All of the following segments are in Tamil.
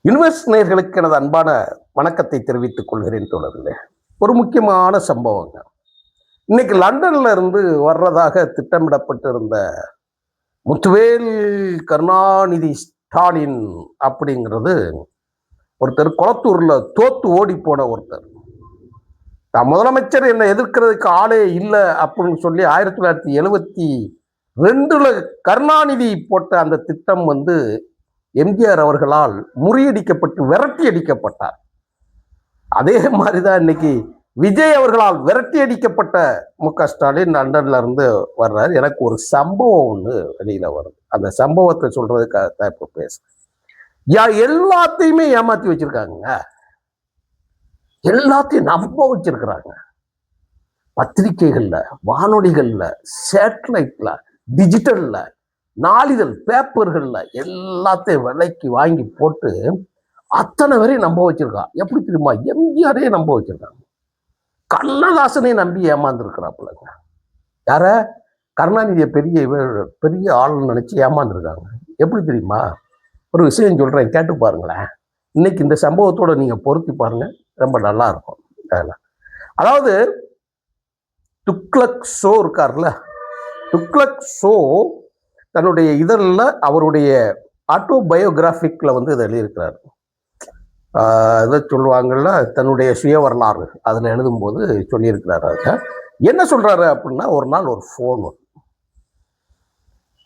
யுனிவர்ஸ் நேயர்களுக்கு எனது அன்பான வணக்கத்தை தெரிவித்துக் கொள்கிறேன் தொடர்ந்து. ஒரு முக்கியமான சம்பவங்க. இன்னைக்கு லண்டன்ல இருந்து வர்றதாக திட்டமிடப்பட்டிருந்த முத்துவேல் கருணாநிதி ஸ்டாலின் அப்படிங்கிறது ஒருத்தர் குளத்தூர்ல தோத்து ஓடி போன ஒருத்தர். நான் முதலமைச்சர் என்னை எதிர்க்கிறதுக்கு ஆளே இல்லை அப்படின்னு சொல்லி 1972 கருணாநிதி போட்ட அந்த திட்டம் எம்ஜிஆர் அவர்களால் முறியடிக்கப்பட்டு விரட்டி அடிக்கப்பட்டார். அதே மாதிரிதான் இன்னைக்கு விஜய் அவர்களால் விரட்டி அடிக்கப்பட்ட மு.க.ஸ்டாலின் லண்டன்ல இருந்து வர்றாரு. எனக்கு ஒரு சம்பவம் ஒன்று வெளியில வருது. அந்த சம்பவத்தை சொல்றதுக்காக தான் இப்ப பேசுறேன். எல்லாத்தையுமே ஏமாத்தி வச்சிருக்காங்க, எல்லாத்தையும் நம்ப வச்சிருக்கிறாங்க. பத்திரிகைகள்ல, வானொலிகள்ல, சேட்டலைட்ல, டிஜிட்டல்ல, நாளிதழ் பேப்பர்கள்ல எல்லாத்தையும் விலைக்கு வாங்கி போட்டு அத்தனை வரையும் நம்ப வச்சிருக்கான். எப்படி தெரியுமா? எம்ஜிஆரே நம்ப வச்சிருக்காங்க. கண்ணதாசனே நம்பி ஏமாந்துருக்கிறாப்புலங்க. யார? கருணாநிதியை பெரிய பெரிய ஆளுன்னு நினைச்சு ஏமாந்துருக்காங்க. எப்படி தெரியுமா? ஒரு விஷயம் சொல்றேன், கேட்டு பாருங்களேன். இன்னைக்கு இந்த சம்பவத்தோட நீங்க பொருத்தி பாருங்க, ரொம்ப நல்லா இருக்கும். அதாவது துக்ளக் ஷோ இருக்கார்ல, துக்ளக் ஷோ தன்னுடைய இதழில் அவருடைய ஆட்டோபயோகிராஃபிக்ல இதை எழுதியிருக்கிறார். இதை சொல்லுவாங்கள்ல, தன்னுடைய சுய வரலாறு அதில் எழுதும்போது சொல்லியிருக்கிறாரு. என்ன சொல்றாரு அப்படின்னா, ஒரு நாள் ஒரு ஃபோன் வரும்.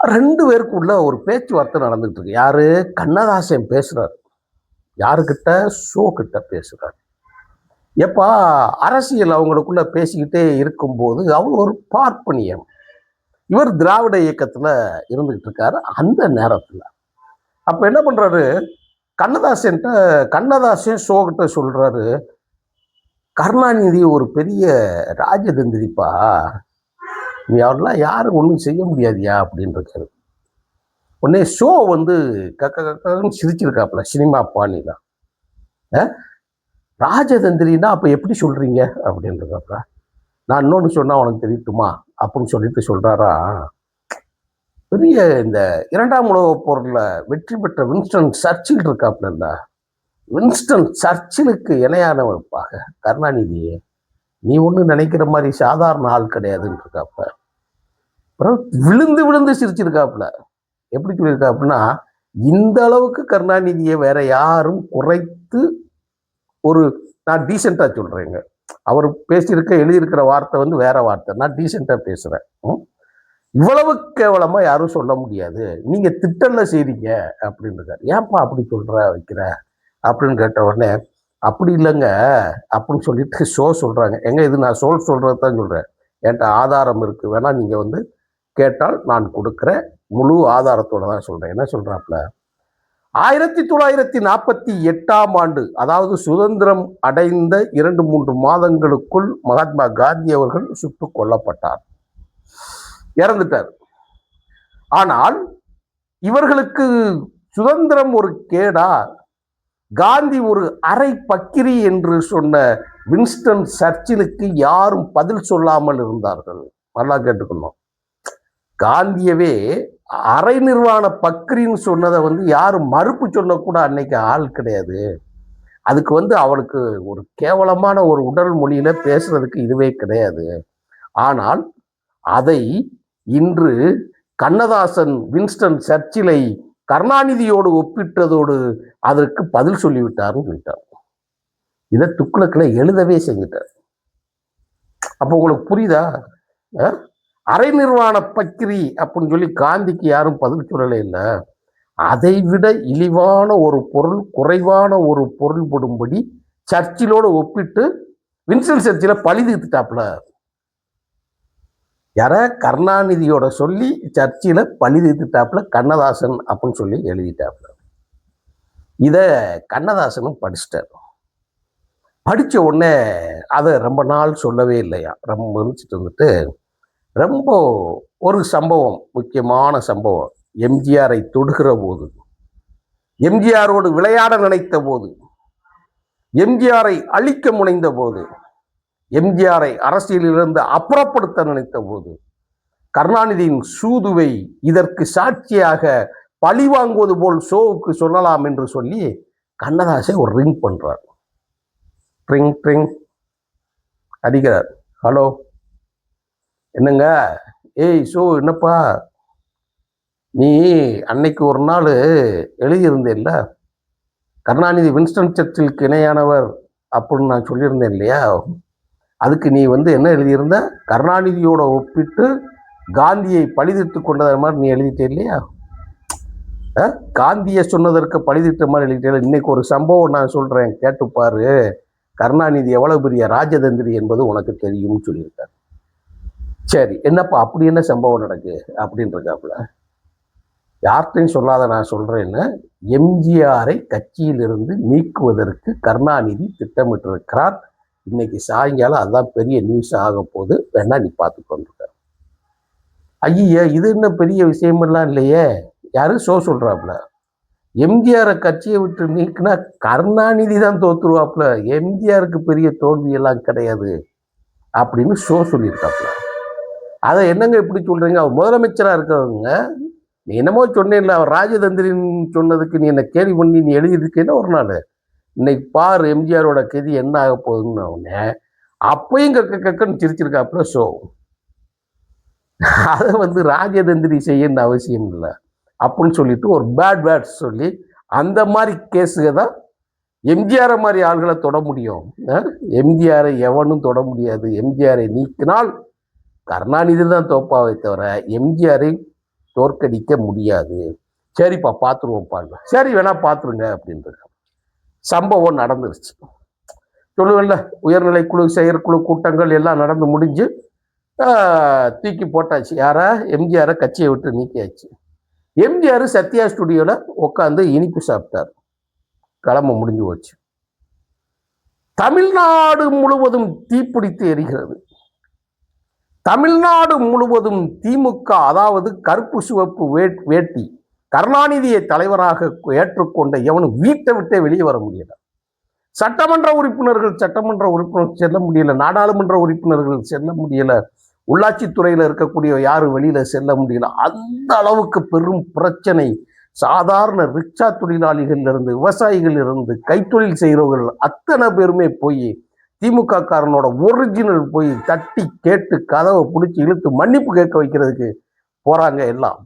2 பேருக்குள்ள ஒரு பேச்சுவார்த்தை நடந்துட்டு இருக்கு. யாரு? கண்ணதாசன் பேசுறாரு. யாருக்கிட்ட? ஷோ கிட்ட பேசுறாரு. எப்பா அரசியல் அவங்களுக்குள்ள பேசிக்கிட்டே இருக்கும்போது அவர் ஒரு பார்ப்பனியம், இவர் திராவிட இயக்கத்துல இருந்துகிட்டு இருக்காரு. அந்த நேரத்துல அப்ப என்ன பண்றாரு, கண்ணதாசன் ஷோ கிட்ட சொல்றாரு, கருணாநிதி ஒரு பெரிய ராஜதந்திரிப்பா, நீ அவரெல்லாம் யாரும் ஒன்றும் செய்ய முடியாதியா அப்படின்னு இருக்காரு. உடனே ஷோ கக்கன்னு சிரிச்சிருக்காப்புல, சினிமா பாணியில. ராஜதந்திரின்னா அப்ப எப்படி சொல்றீங்க அப்படின்னு இருக்காப்புல. நான் இன்னொன்று சொன்னா உனக்கு தெரியட்டுமா அப்படின்னு சொல்லிட்டு சொல்றாரா, பெரிய இந்த 2ஆம் உலகப் போர்ல வெற்றி பெற்ற வின்ஸ்டன் சர்ச்சில் இருக்காப்புல, வின்ஸ்டன் சர்ச்சிலுக்கு இணையானவப்பாக கருணாநிதியே, நீ ஒண்ணு நினைக்கிற மாதிரி சாதாரண ஆள் கிடையாதுன்னு இருக்காப்புல. அப்புறம் விழுந்து விழுந்து சிரிச்சிருக்காப்புல. எப்படி சொல்லியிருக்காப்புன்னா, இந்த அளவுக்கு கருணாநிதியை வேற யாரும் குறைத்து நான் டீசெண்டா சொல்றேங்க, அவர் பேசியிருக்க எழுதியிருக்கிற வார்த்தை வேற வார்த்தை, நான் டீசெண்டா பேசுறேன். இவ்வளவு கேவலமா யாரும் சொல்ல முடியாது, நீங்க திட்டல்ல செய்றீங்க அப்படின்னு இருக்காரு. ஏன்பா அப்படி வைக்கிற அப்படின்னு கேட்ட உடனே, அப்படி இல்லைங்க அப்படின்னு சொல்லிட்டு ஷோ சொல்றாங்க. எங்க இது நான் சொல்றதுதான் சொல்றேன், என்கிட்ட ஆதாரம் இருக்கு, வேணா நீங்க கேட்டால் நான் கொடுக்குறேன், முழு ஆதாரத்தோட தான் சொல்றேன். என்ன சொல்றாப்புல, 1948ஆம் ஆண்டு, அதாவது சுதந்திரம் அடைந்த 2-3 மாதங்களுக்குள் மகாத்மா காந்தி அவர்கள் சுட்டுக் கொல்லப்பட்டார், இறந்துட்டார். ஆனால் இவர்களுக்கு சுதந்திரம் ஒரு கேடா, காந்தி ஒரு அரை பக்கிரி என்று சொன்ன வின்ஸ்டன் சர்ச்சிலுக்கு யாரும் பதில் சொல்லாமல் இருந்தார்கள். நல்லா கேட்டுக்கணும், காந்தியவே அரை நிர்வாண பக்ரின்னு சொன்னதை யாரும் மறுப்பு சொல்லக்கூட அன்னைக்கு ஆள் கிடையாது. அதுக்கு அவளுக்கு ஒரு கேவலமான ஒரு உடல் மொழியில பேசுறதுக்கு இதுவே கிடையாது. ஆனால் அதை இன்று கண்ணதாசன் வின்ஸ்டன் சர்ச்சிலை கருணாநிதியோடு ஒப்பிட்டதோடு அதற்கு பதில் சொல்லிவிட்டாருன்னு சொல்லிட்டார். இதை துக்ளக்ல எழுதவே செஞ்சிட்டார். அப்போ உங்களுக்கு புரியுதா? அரை நிர்வாண பக்கிரி அப்படின்னு சொல்லி காந்திக்கு யாரும் பதில் சொல்லலை. இல்லை, அதை விட இழிவான ஒரு பொருள், குறைவான ஒரு பொருள் படும்படி சர்ச்சிலோடு ஒப்பிட்டு வின்ஸ்டன் சர்ச்சில பழி தீர்த்துட்டாப்புல. யார? கருணாநிதியோட சொல்லி சர்ச்சில பழி தீர்த்துட்டாப்புல கண்ணதாசன் அப்படின்னு சொல்லி எழுதிட்டாப்புல. இத கண்ணதாசனும் படிச்சுட்டார். படிச்ச உடனே அதை ரொம்ப நாள் சொல்லவே இல்லையா, ரொம்ப முடிச்சுட்டு ரொம்ப ஒரு சம்பவம், முக்கியமான சம்பவம், எம்ஜிஆரை தொடுகிற போது, எம்ஜிஆரோடு விளையாட நினைத்த போது, எம்ஜிஆரை அழிக்க முனைந்த போது, எம்ஜிஆரை அரசியலிலிருந்து அப்புறப்படுத்த நினைத்த போது, கருணாநிதியின் சூதுவை இதற்கு சாட்சியாக பழி வாங்குவது போல் ஷோவுக்கு சொல்லலாம் என்று சொல்லி கண்ணதாசை ஒரு ரிங் பண்றார். ட்ரிங் ட்ரிங் அடிக்கிறார். ஹலோ, என்னங்க? ஏய் ஷோ, என்னப்பா நீ அன்னைக்கு ஒரு நாள் எழுதியிருந்தேல்ல, கருணாநிதி வின்ஸ்டன் சர்ச்சிலுக்கு இணையானவர் அப்படின்னு நான் சொல்லியிருந்தேன் இல்லையா? அதுக்கு நீ என்ன எழுதியிருந்த? கருணாநிதியோட ஒப்பிட்டு காந்தியை பழிதிட்டு கொண்டது மாதிரி நீ எழுதிட்டே இல்லையா? காந்தியை சொன்னதற்கு பழிதிட்ட மாதிரி எழுதிட்டே. இன்னைக்கு ஒரு சம்பவம் நான் சொல்றேன், கேட்டுப்பாரு. கருணாநிதி எவ்வளவு பெரிய ராஜதந்திரி என்பது உனக்கு தெரியும்னு சொல்லியிருக்காரு. சரி, என்னப்பா அப்படி என்ன சம்பவம் நடக்கு அப்படின்றாப்புல. யார்கிட்டையும் சொல்லாத நான் சொல்றேன்னு, எம்ஜிஆரை கட்சியிலிருந்து நீக்குவதற்கு கருணாநிதி திட்டமிட்டிருக்கிறார். இன்னைக்கு சாயங்காலம் அதான் பெரிய நியூஸ் ஆக போது, வேணா நீ பார்த்து கொண்டிருக்க. ஐயா, இது என்ன பெரிய விஷயமெல்லாம் இல்லையே. யாரும் சொல்றாப்புல, எம்ஜிஆரை கட்சியை விட்டு நீக்கினா கருணாநிதி தான் தோத்துருவாப்புல, எம்ஜிஆருக்கு பெரிய தோல்வி எல்லாம் கிடையாது அப்படின்னு சொல்லியிருக்காப்புல. அதை என்னங்க இப்படி சொல்றீங்க? அவர் முதலமைச்சரா இருக்கிறவங்க, நீ என்னமோ சொன்னேன்ல, அவர் ராஜதந்திரின்னு சொன்னதுக்கு நீ என்ன கேள்வி பண்ணி நீ எழுதியிருக்கேன்னா ஒரு நாள், இன்னைக்கு பாரு எம்ஜிஆரோட கதி என்ன ஆக போகுதுன்னு உடனே அப்பயும் கக்கன்னு சிரிச்சிருக்காப்புல. அதை ராஜதந்திரி செய்யணும்னு அவசியம் இல்லை அப்படின்னு சொல்லிட்டு ஒரு பேட் வேர்ட்ஸ் சொல்லி, அந்த மாதிரி கேஸுக தான் எம்ஜிஆரை மாதிரி ஆள்களை தொட முடியும். எம்ஜிஆரை எவனும் தொட முடியாது. எம்ஜிஆரை நீக்கினால் கருணாநிதி தான் தோப்பாவை தவிர எம்ஜிஆரை தோற்கடிக்க முடியாது. சரிப்பா பார்த்துருவோம் பாருங்க. சரி, வேணா பார்த்துருங்க அப்படின்றது. சம்பவம் நடந்துருச்சு. சொல்லுவல்ல, உயர்நிலை குழு செயற்குழு கூட்டங்கள் எல்லாம் நடந்து முடிஞ்சு தூக்கி போட்டாச்சு. யாரா? எம்ஜிஆரை கட்சியை விட்டு நீக்கியாச்சு. எம்ஜிஆர் சத்யா ஸ்டுடியோல உட்காந்து இனிப்பு சாப்பிட்டார். கிளம்ப முடிஞ்சு போச்சு. தமிழ்நாடு முழுவதும் தீப்பிடித்து எரிகிறது. தமிழ்நாடு முழுவதும் திமுக, அதாவது கருப்பு சிவப்பு வேட்டி, கருணாநிதியை தலைவராக ஏற்றுக்கொண்ட எவனும் வீட்டை விட்டே வெளியே வர முடியல. சட்டமன்ற உறுப்பினர்கள் செல்ல முடியல, நாடாளுமன்ற உறுப்பினர்கள் செல்ல முடியல, உள்ளாட்சித்துறையில இருக்கக்கூடிய யாரும் வெளியில செல்ல முடியல. அந்த அளவுக்கு பெரும் பிரச்சனை. சாதாரண ரிக்ஷா தொழிலாளிகள் இருந்து, விவசாயிகள் இருந்து, கைத்தொழில் செய்கிறவர்கள் அத்தனை பேருமே போய் திமுக காரனோட ஒரிஜினல் போய் தட்டி கேட்டு கதவை பிடிச்சி இழுத்து மன்னிப்பு கேட்க வைக்கிறதுக்கு போறாங்க. எல்லாம்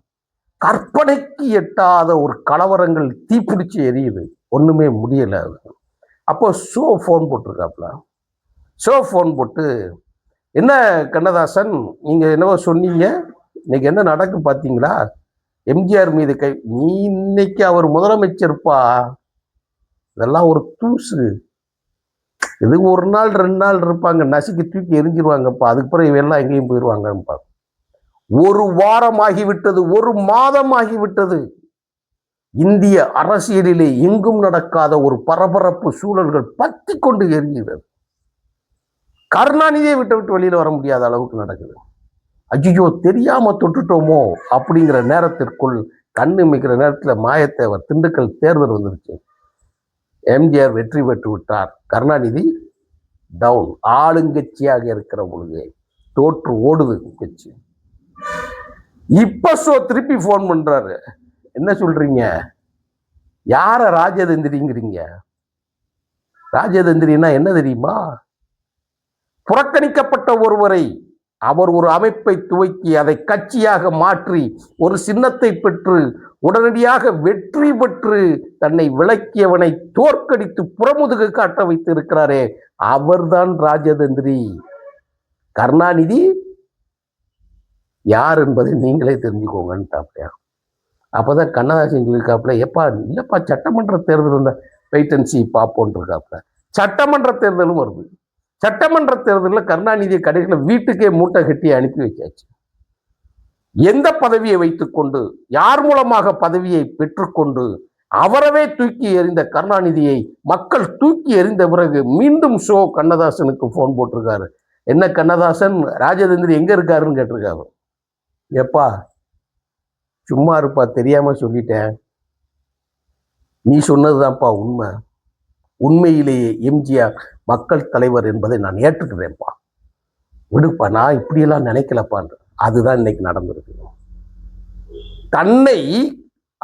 கற்பனைக்கு எட்டாத ஒரு கலவரங்கள் தீப்பிடிச்சு எரியுது. ஒண்ணுமே முடியல. அப்போ ஃபோன் போட்டிருக்காப்புல. ஃபோன் போட்டு, என்ன கண்ணதாசன், நீங்க என்னவோ சொன்னீங்க, இன்னைக்கு என்ன நடக்கு பார்த்தீங்களா? எம்ஜிஆர் மீது நீ இன்னைக்கு அவர் முதலமைச்சர்ப்பா, இதெல்லாம் ஒரு தூசு. இது ஒரு நாள் 2 நாள் இருப்பாங்க, நசுக்கி தூக்கி எரிஞ்சிருவாங்கப்பா. அதுக்கு பிறகு இவெல்லாம் எங்கேயும் போயிடுவாங்கப்பா. 1 வாரம் ஆகிவிட்டது, 1 மாதம் ஆகிவிட்டது. இந்திய அரசியலிலே எங்கும் நடக்காத ஒரு பரபரப்பு சூழல்கள் பத்தி கொண்டு எரிகிறது. கருணாநிதியை விட்டு வெளியில வர முடியாத அளவுக்கு நடக்குது. ஐயோ, தெரியாம தொட்டுட்டோமோ அப்படிங்கிற நேரத்திற்குள், கண்ணு மிக்கிற நேரத்தில் மாயத்தேவர் திண்டுக்கல் தேர்தல் வந்துருச்சு. எம்ஜிஆர் வெற்றி பெற்று விட்டார். கருணாநிதி டவுன். ஆளுங்கட்சியாக இருக்கிற பொழுது தோற்று ஓடுது கட்சி. இப்ப திருப்பி போன் பண்றாரு. என்ன சொல்றீங்க? யார ராஜதந்திரிங்கிறீங்க? ராஜதந்திரின்னா என்ன தெரியுமா? புறக்கணிக்கப்பட்ட ஒருவரை அவர் ஒரு அமைப்பை துவக்கி அதை கட்சியாக மாற்றி ஒரு சின்னத்தை பெற்று உடனடியாக வெற்றி பெற்று தன்னை விளக்கியவனை தோற்கடித்து புறமுதுகு காட்ட வைத்து இருக்கிறாரே, அவர்தான் ராஜதந்திரி. கருணாநிதி யார் என்பதை நீங்களே தெரிஞ்சுக்கோங்கன்னு. அப்பதான் கண்ணதாசன் இருக்காப்புல, எப்பா இல்லப்பா சட்டமன்ற தேர்தல் வந்த வெயிட் அண்ட் சீ பார்ப்போன்னு இருக்காப்புல. சட்டமன்ற தேர்தலும் வருது. சட்டமன்ற தேர்தலில் கருணாநிதியை கடைசியில் வீட்டுக்கே மூட்டை கட்டி அனுப்பி வச்சாச்சு. எந்த பதவியை வைத்துக்கொண்டு, யார் மூலமாக பதவியை பெற்றுக்கொண்டு அவரவே தூக்கி எறிந்த கருணாநிதியை மக்கள் தூக்கி எறிந்த பிறகு மீண்டும் கண்ணதாசனுக்கு போன் போட்டிருக்காரு. என்ன கண்ணதாசன், ராஜதந்திரி எங்க இருக்காருன்னு கேட்டிருக்காரு. எப்பா சும்மா இருப்பா, தெரியாம சொல்லிட்டேன், நீ சொன்னதுதான்ப்பா உண்மை. உண்மையிலேயே எம்ஜிஆர் மக்கள் தலைவர் என்பதை நான் ஏற்றுக்கிறேன்ப்பா, விடுப்பா, நான் இப்படியெல்லாம் நினைக்கலப்பான். அதுதான் இன்னைக்கு நடந்திருக்கு. தன்னை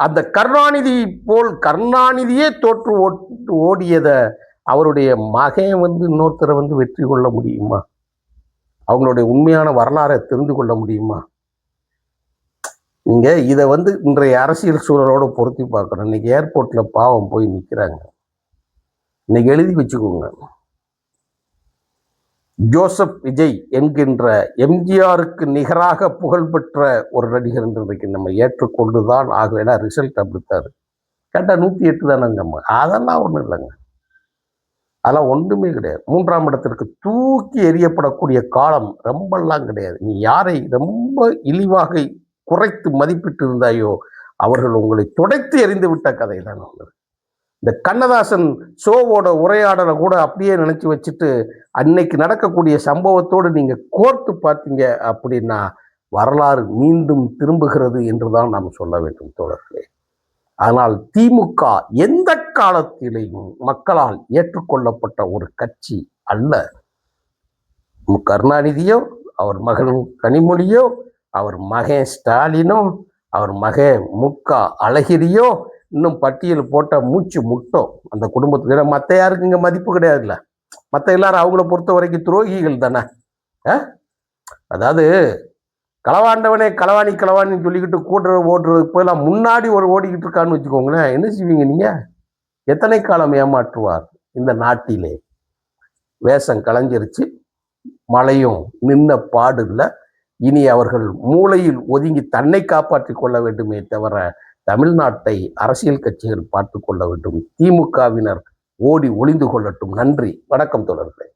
அந்த கருணாநிதி போல் கருணாநிதியே தோற்று ஓடியத அவருடைய மகன் இன்னொருத்தரை வெற்றி கொள்ள முடியுமா? அவங்களுடைய உண்மையான வரலாறை தெரிந்து கொள்ள முடியுமா? நீங்க இதை இன்றைய அரசியல் சூழலோட பொருத்தி பார்க்கணும். இன்னைக்கு ஏர்போர்ட்ல பாவம் போய் நிக்கிறாங்க. இன்னைக்கு எழுதி வச்சுக்கோங்க, ஜோசப் விஜய் என்கின்ற எம்ஜிஆருக்கு நிகராக புகழ்பெற்ற ஒரு நடிகர் இன்றைக்கு நம்ம ஏற்றுக்கொண்டுதான் ஆகவேனா. ரிசல்ட் அப்படித்தாரு. கேட்டா 108 தானங்க. அதெல்லாம் ஒண்ணும் இல்லைங்க, அதெல்லாம் ஒன்றுமே கிடையாது. 3ஆம் இடத்திற்கு தூக்கி எறியப்படக்கூடிய காலம் ரொம்பலாம் கிடையாது. நீ யாரை ரொம்ப இழிவாக குறைத்து மதிப்பிட்டு இருந்தாயோ அவர்கள் உங்களை துடைத்து எறிந்து விட்ட கதை தான். இந்த கண்ணதாசன் ஷோவோட உரையாடலை கூட அப்படியே நினைச்சு வச்சுட்டு அன்னைக்கு நடக்கக்கூடிய சம்பவத்தோடு நீங்க கோர்த்து பார்த்தீங்க அப்படின்னா வரலாறு மீண்டும் திரும்புகிறது என்றுதான் நாம் சொல்ல வேண்டும் தோழர்களே. ஆனால் திமுக எந்த காலத்திலேயும் மக்களால் ஏற்றுக்கொள்ளப்பட்ட ஒரு கட்சி அல்ல. கருணாநிதியோ, அவர் மகன் கனிமொழியோ, அவர் மகன் ஸ்டாலினோ, அவர் மகன் முக அழகிரியோ, இன்னும் பட்டியல் போட்ட மூச்சு முட்டோம் அந்த குடும்பத்துக்கு. மற்ற யாருக்கு இங்க மதிப்பு கிடையாதுல்ல. மற்ற எல்லாரும் அவங்கள பொறுத்த வரைக்கும் துரோகிகள் தானே. அதாவது களவாண்டவனே களவாணின்னு சொல்லிக்கிட்டு ஓடுறதுக்கு போயெல்லாம் முன்னாடி ஒரு ஓடிக்கிட்டு இருக்கான்னு வச்சுக்கோங்களேன். என்ன செய்வீங்க நீங்க? எத்தனை காலம் ஏமாற்றுவார் இந்த நாட்டிலே? வேஷம் கலைஞ்சிருச்சு, மழையும் நின்ன பாடு இல்லை. இனி அவர்கள் மூளையில் ஒதுங்கி தன்னை காப்பாற்றி கொள்ள வேண்டுமே தவிர தமிழ்நாட்டை அரசியல் கட்சிகள் பார்த்து கொள்ள வேண்டும். திமுகவினர் ஓடி ஒளிந்து கொள்ளட்டும். நன்றி, வணக்கம் தோழர்களே.